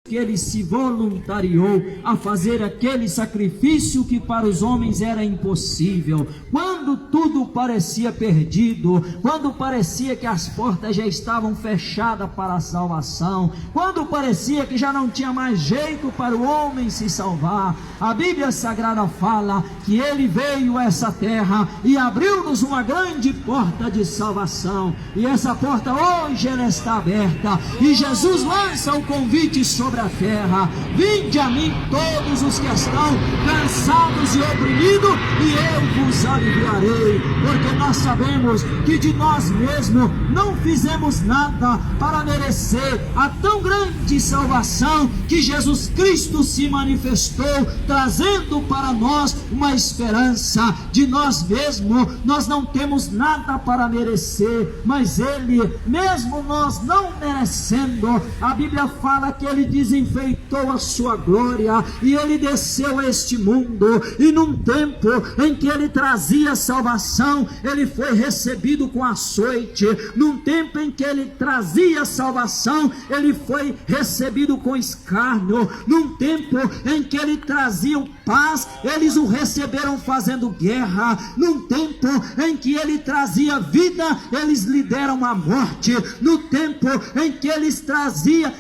que ele se voluntariou a fazer aquele sacrifício que para os homens era impossível. Quando tudo parecia perdido, quando parecia que as portas já estavam fechadas para a salvação, quando parecia que já não tinha mais jeito para o homem se salvar, a Bíblia Sagrada fala que ele veio a essa terra e abriu-nos uma grande porta de salvação, e essa porta hoje ela está aberta, e Jesus lança o convite sobre a terra: vinde a mim todos os que estão cansados e oprimidos, e eu vos aliviarei. Porque nós sabemos que de nós mesmos não fizemos nada para merecer a tão grande salvação que Jesus Cristo se manifestou, trazendo para nós uma esperança. De nós mesmos nós não temos nada para merecer, mas Ele, mesmo nós não merecendo, a Bíblia fala que Ele desenfeitou a sua glória e Ele desceu a este mundo, e num tempo em que Ele trazia salvação, Ele foi recebido com açoite. Num tempo em que Ele trazia salvação, Ele foi recebido com escárnio. Num tempo em que Ele trazia paz, eles o receberam fazendo guerra. Num tempo em que Ele trazia vida, eles lhe deram a morte. No tempo em que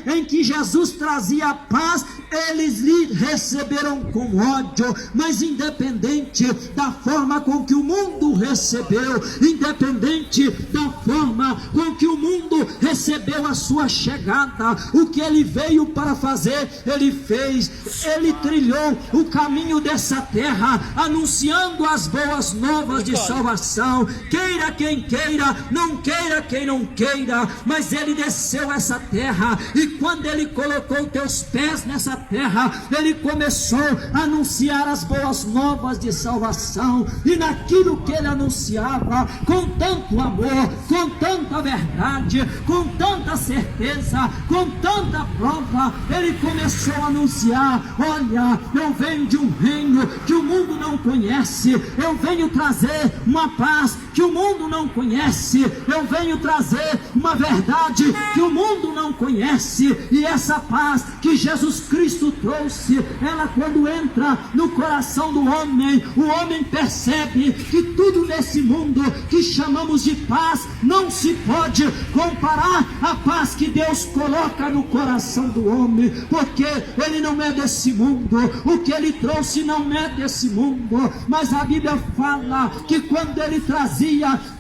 em que Jesus trazia paz, eles lhe receberam com ódio. Mas independente da forma com que o mundo recebeu, independente da forma com que o mundo recebeu a sua chegada, o que Ele veio para fazer, Ele fez. Ele trilhou o caminho dessa terra, anunciando as boas novas de salvação. Queira quem queira, não queira quem não queira, mas Ele desceu essa terra, e quando Ele colocou teus pés nessa terra, Ele começou a anunciar as boas novas de salvação. E naquilo que Ele anunciava, com tanto amor, com tanta verdade, com tanta certeza, com tanta prova, Ele começou a anunciar: olha, eu venho de um reino que o mundo não conhece, eu venho trazer uma paz que o mundo não conhece, eu venho trazer uma verdade que o mundo não conhece. E essa paz que Jesus Cristo trouxe, ela quando entra no coração do homem, o homem percebe que tudo nesse mundo que chamamos de paz não se pode comparar à paz que Deus coloca no coração do homem, porque Ele não é desse mundo, o que Ele trouxe não é desse mundo. Mas a Bíblia fala que quando Ele trazia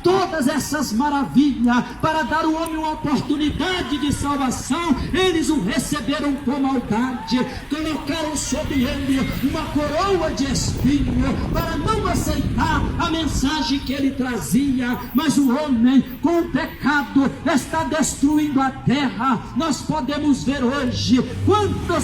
todas essas maravilhas para dar ao homem uma oportunidade de salvação, eles o receberam com maldade, colocaram sobre ele uma coroa de espinho para não aceitar a mensagem que ele trazia. Mas o homem, com o pecado, está destruindo a terra. Nós podemos ver hoje quantas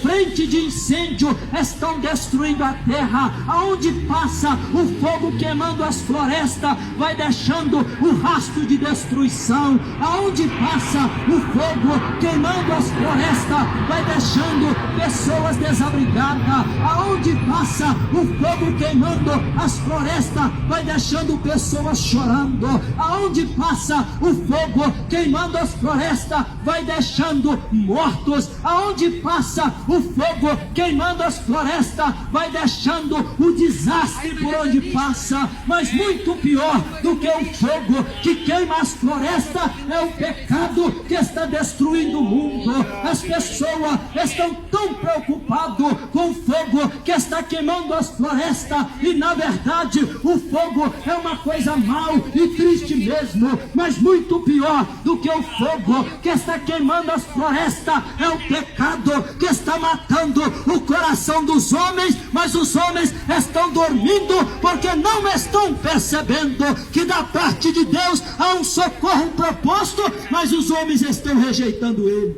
frente de incêndio estão destruindo a terra. Aonde passa o fogo queimando as florestas, vai deixando o rastro de destruição. Aonde passa o fogo queimando as florestas, vai deixando pessoas desabrigadas. Aonde passa o fogo queimando as florestas, vai deixando pessoas chorando. Aonde passa o fogo queimando as florestas, vai deixando mortos. Aonde passa o fogo queimando as florestas, vai deixando o desastre por onde passa. Mas muito pior do que o fogo que queima as florestas é o pecado que está destruindo o mundo. As pessoas estão tão preocupadas com o fogo que está queimando as florestas, e na verdade o fogo é uma coisa mal e triste mesmo. Mas muito pior do que o fogo que está queimando as florestas é o pecado que está matando o coração dos homens. Mas os homens estão dormindo porque não estão percebendo que da parte de Deus há um socorro proposto, mas os homens estão rejeitando ele.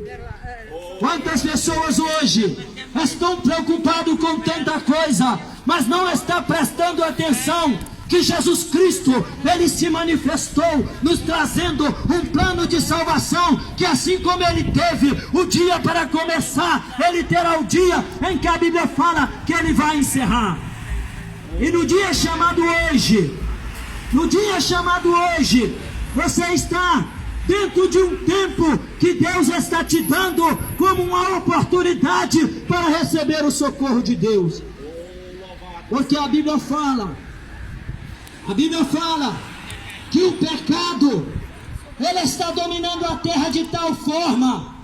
Quantas pessoas hoje estão preocupadas com tanta coisa, mas não estão prestando atenção que Jesus Cristo, Ele se manifestou, nos trazendo um plano de salvação, que assim como Ele teve o dia para começar, Ele terá o dia em que a Bíblia fala que Ele vai encerrar. E no dia chamado hoje, você está dentro de um tempo que Deus está te dando como uma oportunidade para receber o socorro de Deus. Porque a Bíblia fala que o pecado, ele está dominando a terra de tal forma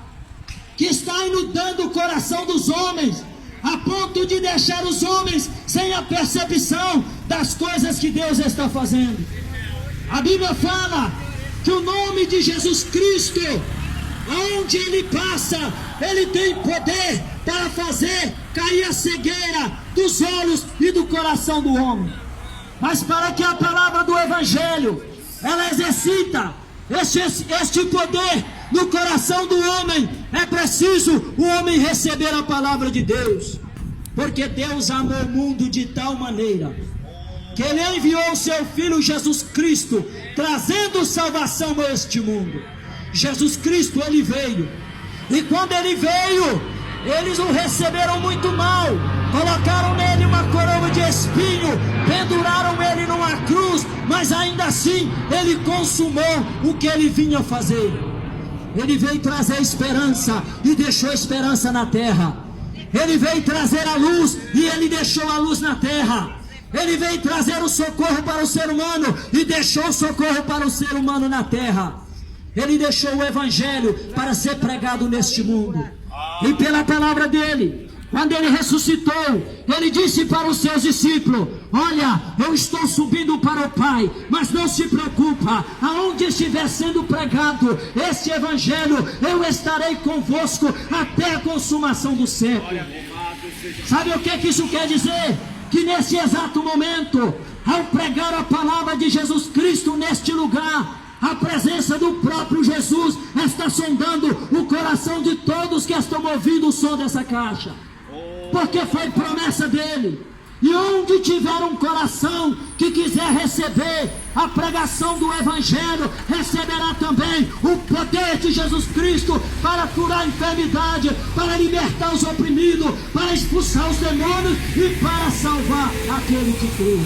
que está inundando o coração dos homens, a ponto de deixar os homens sem a percepção das coisas que Deus está fazendo. A Bíblia fala que o nome de Jesus Cristo, aonde ele passa, ele tem poder para fazer cair a cegueira dos olhos e do coração do homem. Mas para que a palavra do Evangelho, ela exercita este poder no coração do homem, é preciso o homem receber a palavra de Deus. Porque Deus amou o mundo de tal maneira que ele enviou o seu Filho Jesus Cristo, trazendo salvação a este mundo. Jesus Cristo, ele veio, e quando ele veio, eles o receberam muito mal, colocaram nele uma coroa de espinho, penduraram ele numa cruz, mas ainda assim ele consumou o que ele vinha fazer. Ele veio trazer esperança e deixou esperança na terra. Ele veio trazer a luz e ele deixou a luz na terra. Ele veio trazer o socorro para o ser humano e deixou o socorro para o ser humano na terra. Ele deixou o Evangelho para ser pregado neste mundo. E pela palavra dele, quando ele ressuscitou, ele disse para os seus discípulos: olha, eu estou subindo para o Pai, mas não se preocupa, aonde estiver sendo pregado este Evangelho, eu estarei convosco até a consumação do século. Sabe o que isso quer dizer? Que nesse exato momento, ao pregar a palavra de Jesus Cristo neste lugar, a presença do próprio Jesus está sondando o coração de todos que estão ouvindo o som dessa caixa. Porque foi promessa dele. E onde tiver um coração que quiser receber a pregação do Evangelho, receberá também o poder de Jesus Cristo para curar a enfermidade, para libertar os oprimidos, para expulsar os demônios e para salvar aquele que crê.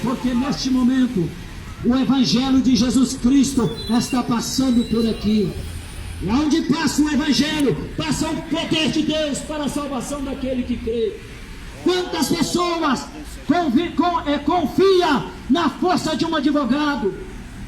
Porque neste momento, o Evangelho de Jesus Cristo está passando por aqui. E onde passa o Evangelho, passa o poder de Deus para a salvação daquele que crê. Quantas pessoas confia na força de um advogado,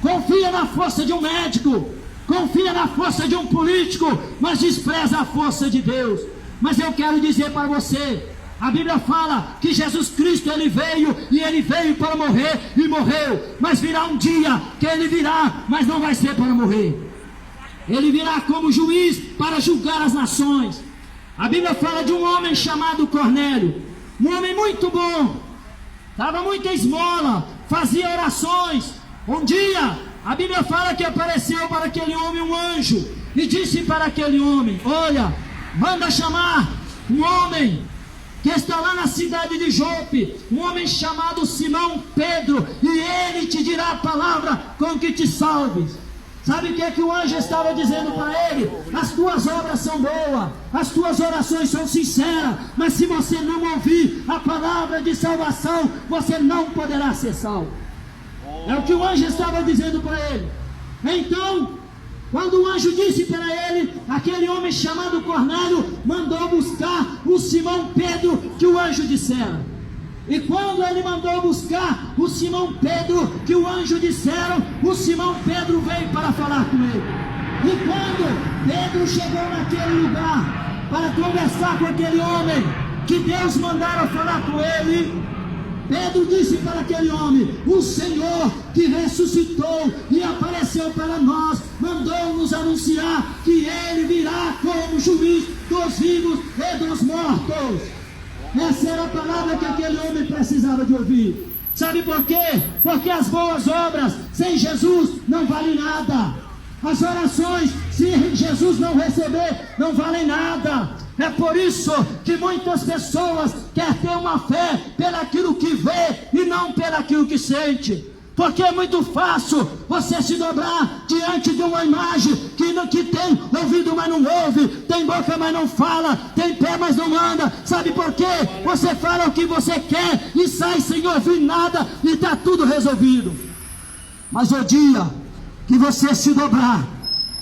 confia na força de um médico, confia na força de um político, mas despreza a força de Deus. Mas eu quero dizer para você, a Bíblia fala que Jesus Cristo, ele veio, e ele veio para morrer, e morreu. Mas virá um dia que ele virá, mas não vai ser para morrer. Ele virá como juiz para julgar as nações. A Bíblia fala de um homem chamado Cornélio, um homem muito bom, dava muita esmola, fazia orações. Um dia, a Bíblia fala que apareceu para aquele homem um anjo, e disse para aquele homem: olha, manda chamar um homem que está lá na cidade de Jope, um homem chamado Simão Pedro, e ele te dirá a palavra com que te salves. Sabe o que o anjo estava dizendo para ele? As tuas obras são boas, as tuas orações são sinceras, mas se você não ouvir a palavra de salvação, você não poderá ser salvo. É o que o anjo estava dizendo para ele. Então, quando o anjo disse para ele, aquele homem chamado Cornélio mandou buscar o Simão Pedro que o anjo dissera. E quando ele mandou buscar o Simão Pedro que o anjo disseram, o Simão Pedro veio para falar com ele. E quando Pedro chegou naquele lugar para conversar com aquele homem que Deus mandara falar com ele, Pedro disse para aquele homem: o Senhor que ressuscitou e apareceu para nós, mandou nos anunciar que ele virá como juiz dos vivos e dos mortos. Essa era a palavra que aquele homem precisava de ouvir. Sabe por quê? Porque as boas obras sem Jesus não valem nada. As orações, se Jesus não receber, não valem nada. É por isso que muitas pessoas querem ter uma fé pelaquilo que vê e não pelaquilo que sente. Porque é muito fácil você se dobrar diante de uma imagem que tem ouvido, mas não ouve, tem boca, mas não fala, tem pé, mas não anda. Sabe por quê? Você fala o que você quer e sai sem ouvir nada e está tudo resolvido. Mas o dia que você se dobrar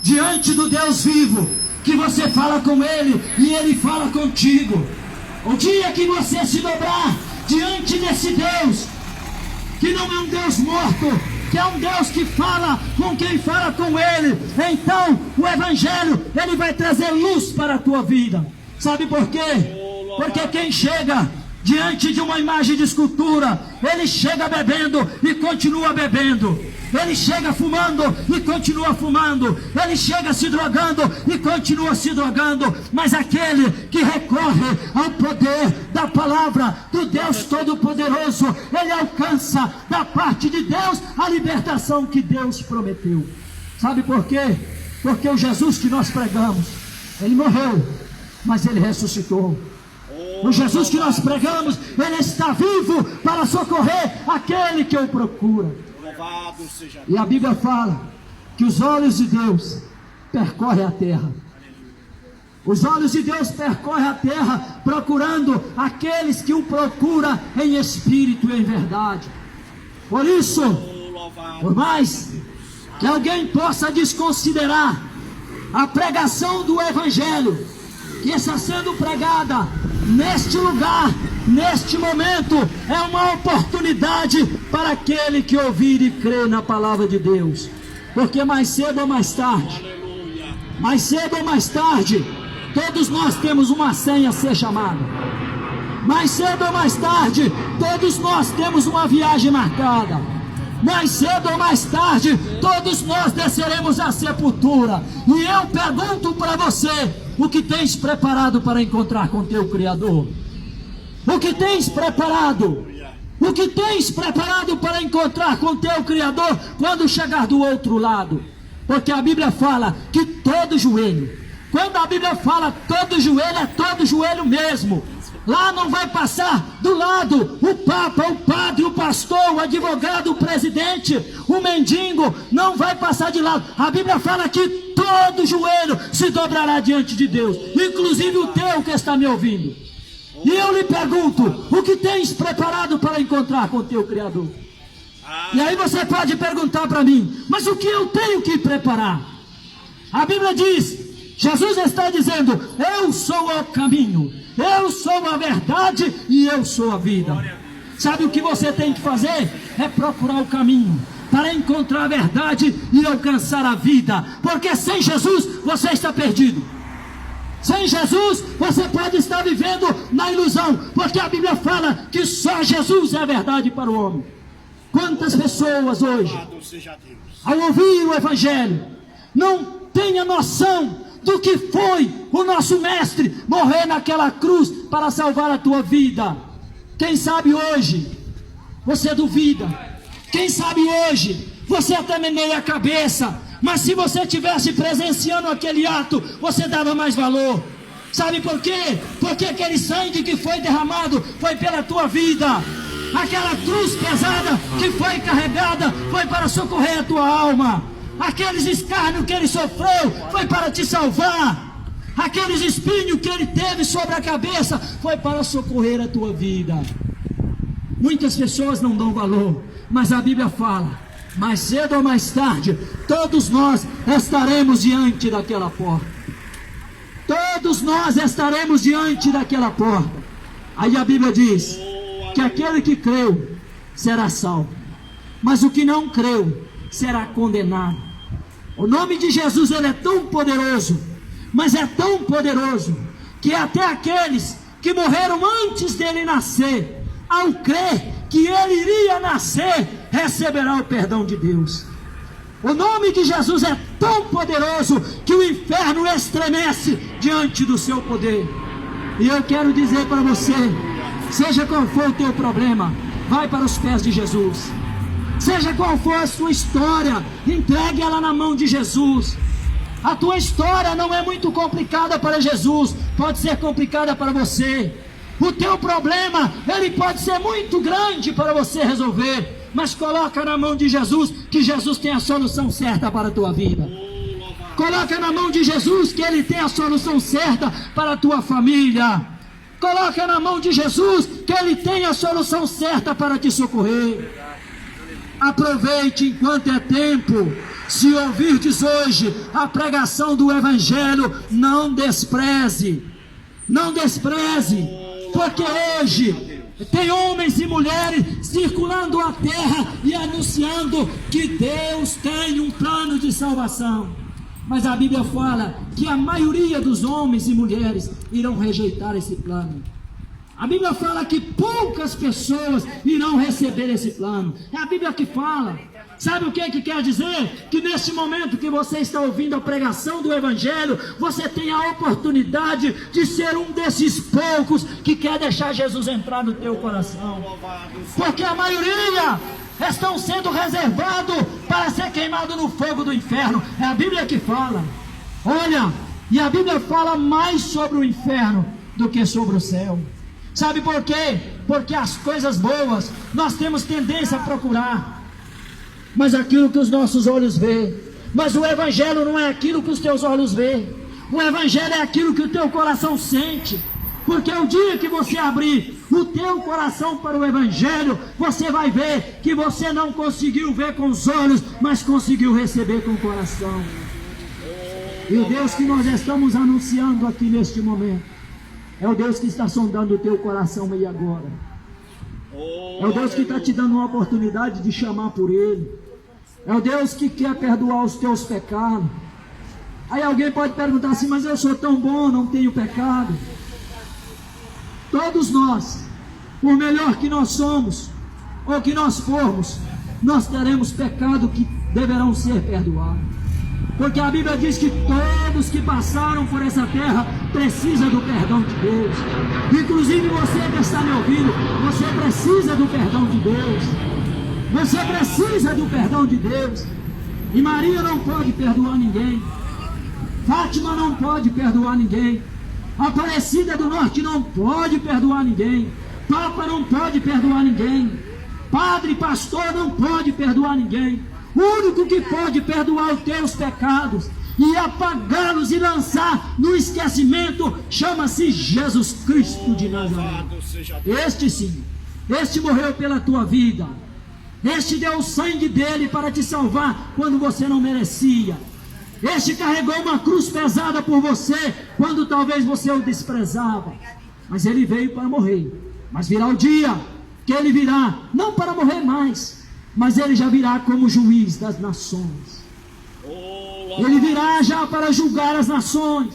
diante do Deus vivo, que você fala com Ele e Ele fala contigo. O dia que você se dobrar diante desse Deus, que não é um Deus morto, que é um Deus que fala com quem fala com Ele, então o Evangelho, ele vai trazer luz para a tua vida. Sabe por quê? Porque quem chega diante de uma imagem de escultura, ele chega bebendo e continua bebendo. Ele chega fumando e continua fumando. Ele chega se drogando e continua se drogando. Mas aquele que recorre ao poder da palavra do Deus Todo-Poderoso, ele alcança da parte de Deus a libertação que Deus prometeu. Sabe por quê? Porque o Jesus que nós pregamos, ele morreu, mas ele ressuscitou. O Jesus que nós pregamos, ele está vivo para socorrer aquele que o procura. E a Bíblia fala que os olhos de Deus percorrem a terra. Os olhos de Deus percorrem a terra procurando aqueles que o procuram em espírito e em verdade. Por isso, por mais que alguém possa desconsiderar a pregação do Evangelho que está sendo pregada neste lugar, neste momento, é uma oportunidade para aquele que ouvir e crer na palavra de Deus. Porque mais cedo ou mais tarde, todos nós temos uma senha a ser chamada. Mais cedo ou mais tarde, todos nós temos uma viagem marcada. Mais cedo ou mais tarde, todos nós desceremos à sepultura. E eu pergunto para você: o que tens preparado para encontrar com teu Criador? O que tens preparado? O que tens preparado para encontrar com teu Criador quando chegar do outro lado? Porque a Bíblia fala que todo joelho, quando a Bíblia fala todo joelho, é todo joelho mesmo. Lá não vai passar do lado o Papa, o padre, o pastor, o advogado, o presidente, o mendigo, não vai passar de lado. A Bíblia fala que todo joelho se dobrará diante de Deus, inclusive o teu que está me ouvindo. E eu lhe pergunto: o que tens preparado para encontrar com o teu Criador? E aí você pode perguntar para mim: mas o que eu tenho que preparar? A Bíblia diz, Jesus está dizendo: eu sou o caminho, eu sou a verdade e eu sou a vida. Sabe o que você tem que fazer? É procurar o caminho para encontrar a verdade e alcançar a vida. Porque sem Jesus você está perdido. Sem Jesus você pode estar vivendo na ilusão, porque a Bíblia fala que só Jesus é a verdade para o homem. Quantas pessoas hoje, ao ouvir o Evangelho, não têm a noção do que foi o nosso mestre morrer naquela cruz para salvar a tua vida. Quem sabe hoje você duvida, quem sabe hoje você até meneia a cabeça, mas se você estivesse presenciando aquele ato, você dava mais valor. Sabe por quê? Porque aquele sangue que foi derramado foi pela tua vida. Aquela cruz pesada que foi carregada foi para socorrer a tua alma. Aqueles escárnios que ele sofreu foi para te salvar. Aqueles espinhos que ele teve sobre a cabeça foi para socorrer a tua vida. Muitas pessoas não dão valor, mas a Bíblia fala: mais cedo ou mais tarde, todos nós estaremos diante daquela porta. Todos nós estaremos diante daquela porta. Aí a Bíblia diz que aquele que creu será salvo, mas o que não creu será condenado. O nome de Jesus, ele é tão poderoso, mas é tão poderoso, que até aqueles que morreram antes dele nascer, ao crer que ele iria nascer, receberá o perdão de Deus. O nome de Jesus é tão poderoso que o inferno estremece diante do seu poder. E eu quero dizer para você, seja qual for o teu problema, vai para os pés de Jesus. Seja qual for a sua história, entregue ela na mão de Jesus. A tua história não é muito complicada para Jesus, pode ser complicada para você. O teu problema, ele pode ser muito grande para você resolver, mas coloca na mão de Jesus, que Jesus tem a solução certa para a tua vida. Coloca na mão de Jesus, que ele tem a solução certa para a tua família. Coloca na mão de Jesus, que ele tem a solução certa para te socorrer. Aproveite enquanto é tempo, Se ouvirdes hoje a pregação do Evangelho, não despreze, não despreze, porque hoje tem homens e mulheres circulando a terra e anunciando que Deus tem um plano de salvação. Mas a Bíblia fala que a maioria dos homens e mulheres irão rejeitar esse plano. A Bíblia fala que poucas pessoas irão receber esse plano. É a Bíblia que fala. Sabe o que quer dizer? Que neste momento que você está ouvindo a pregação do Evangelho, você tem a oportunidade de ser um desses poucos que quer deixar Jesus entrar no teu coração. Porque a maioria estão sendo reservados para ser queimados no fogo do inferno. É a Bíblia que fala. Olha, e a Bíblia fala mais sobre o inferno do que sobre o céu. Sabe por quê? Porque as coisas boas nós temos tendência a procurar, mas aquilo que os nossos olhos vê. Mas o Evangelho não é aquilo que os teus olhos vê. O Evangelho é aquilo que o teu coração sente. Porque o dia que você abrir o teu coração para o Evangelho, você vai ver que você não conseguiu ver com os olhos, mas conseguiu receber com o coração. E o Deus que nós estamos anunciando aqui neste momento é o Deus que está sondando o teu coração aí agora. É o Deus que está te dando uma oportunidade de chamar por Ele. É o Deus que quer perdoar os teus pecados. Aí alguém pode perguntar assim: mas eu sou tão bom, não tenho pecado. Todos nós, por melhor que nós somos, ou que nós formos, nós teremos pecado que deverão ser perdoados. Porque a Bíblia diz que todos que passaram por essa terra precisam do perdão de Deus. Inclusive você que está me ouvindo, você precisa do perdão de Deus. Você precisa do perdão de Deus. E Maria não pode perdoar ninguém. Fátima não pode perdoar ninguém. Aparecida do Norte não pode perdoar ninguém. Papa não pode perdoar ninguém. Padre, pastor não pode perdoar ninguém. O único que pode perdoar os teus pecados e apagá-los e lançar no esquecimento chama-se Jesus Cristo de Nazaré. Este sim, este morreu pela tua vida. Este deu o sangue dele para te salvar quando você não merecia. Este carregou uma cruz pesada por você quando talvez você o desprezava. Mas ele veio para morrer. Mas virá o dia que ele virá, não para morrer mais, mas ele já virá como juiz das nações. Ele virá já para julgar as nações.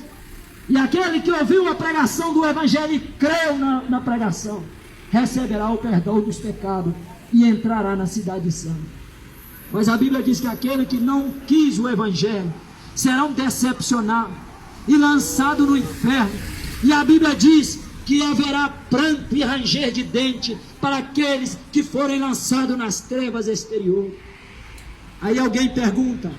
E aquele que ouviu a pregação do Evangelho e creu na pregação, receberá o perdão dos pecados e entrará na cidade santa. Mas a Bíblia diz que aquele que não quis o Evangelho serão decepcionados e lançados no inferno. E a Bíblia diz que haverá pranto e ranger de dente para aqueles que forem lançados nas trevas exteriores. Aí alguém pergunta,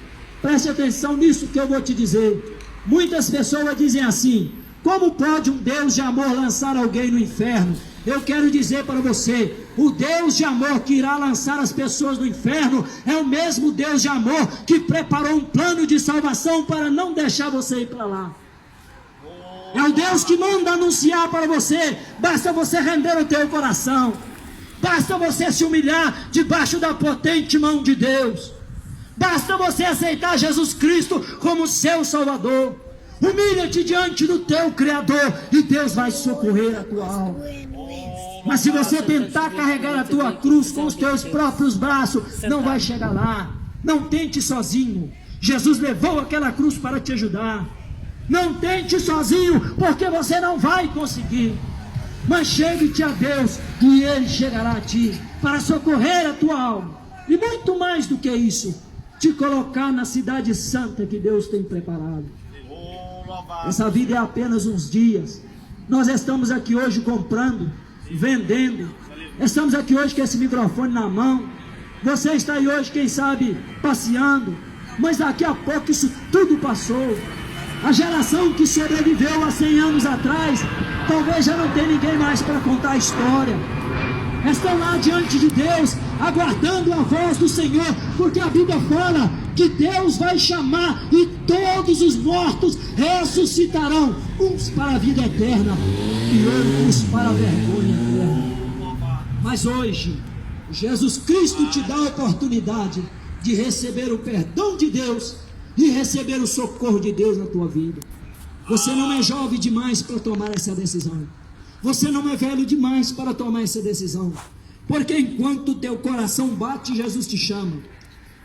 preste atenção nisso que eu vou te dizer. Muitas pessoas dizem assim: como pode um Deus de amor lançar alguém no inferno? Eu quero dizer para você, o Deus de amor que irá lançar as pessoas no inferno é o mesmo Deus de amor que preparou um plano de salvação para não deixar você ir para lá. É o Deus que manda anunciar para você, basta você render o teu coração, basta você se humilhar debaixo da potente mão de Deus, basta você aceitar Jesus Cristo como seu Salvador. Humilha-te diante do teu Criador e Deus vai socorrer a tua alma. Mas se você tentar carregar a tua cruz com os teus próprios braços, não vai chegar lá. Não tente sozinho. Jesus levou aquela cruz para te ajudar. Não tente sozinho, porque você não vai conseguir. Mas chegue-te a Deus e Ele chegará a ti para socorrer a tua alma. E muito mais do que isso, te colocar na cidade santa que Deus tem preparado. Essa vida é apenas uns dias. Nós estamos aqui hoje comprando, vendendo. Estamos aqui hoje com esse microfone na mão. Você está aí hoje, quem sabe, passeando. Mas daqui a pouco isso tudo passou. A geração que sobreviveu há 100 anos atrás, talvez já não tenha ninguém mais para contar a história. Estão lá diante de Deus, aguardando a voz do Senhor, porque a Bíblia fala que Deus vai chamar e todos os mortos ressuscitarão, uns para a vida eterna e outros para a vergonha eterna. Mas hoje, Jesus Cristo te dá a oportunidade de receber o perdão de Deus e receber o socorro de Deus na tua vida. Você não é jovem demais para tomar essa decisão. Você não é velho demais para tomar essa decisão. Porque enquanto o teu coração bate, Jesus te chama.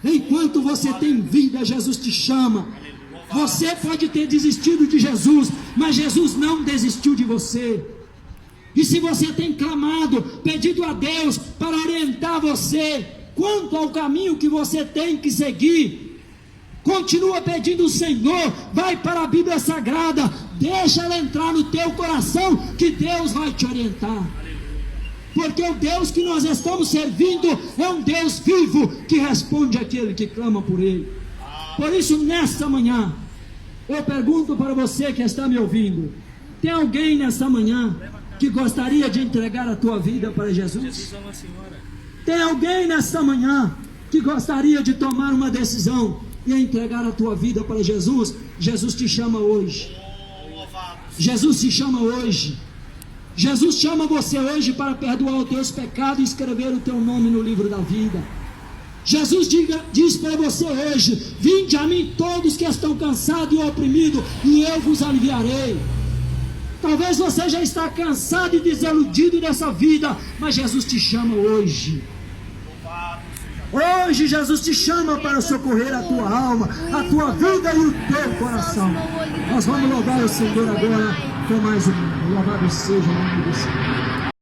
Enquanto você tem vida, Jesus te chama. Você pode ter desistido de Jesus, mas Jesus não desistiu de você. E se você tem clamado, pedido a Deus para orientar você quanto ao caminho que você tem que seguir, continua pedindo ao Senhor, vai para a Bíblia Sagrada, deixa ela entrar no teu coração, que Deus vai te orientar. Porque o Deus que nós estamos servindo é um Deus vivo, que responde àquele que clama por Ele. Por isso, nesta manhã, eu pergunto para você que está me ouvindo: tem alguém nesta manhã que gostaria de entregar a tua vida para Jesus? Tem alguém nesta manhã que gostaria de tomar uma decisão e entregar a tua vida para Jesus? Jesus te chama hoje. Jesus te chama hoje. Jesus chama você hoje para perdoar os teus pecados e escrever o teu nome no livro da vida. Jesus diz para você hoje: vinde a mim todos que estão cansados e oprimidos, e eu vos aliviarei. Talvez você já está cansado e desiludido dessa vida, mas Jesus te chama hoje. Hoje Jesus te chama para socorrer a tua alma, a tua vida e o teu coração. Nós vamos louvar o Senhor agora com mais um. Louvado seja o nome do Senhor.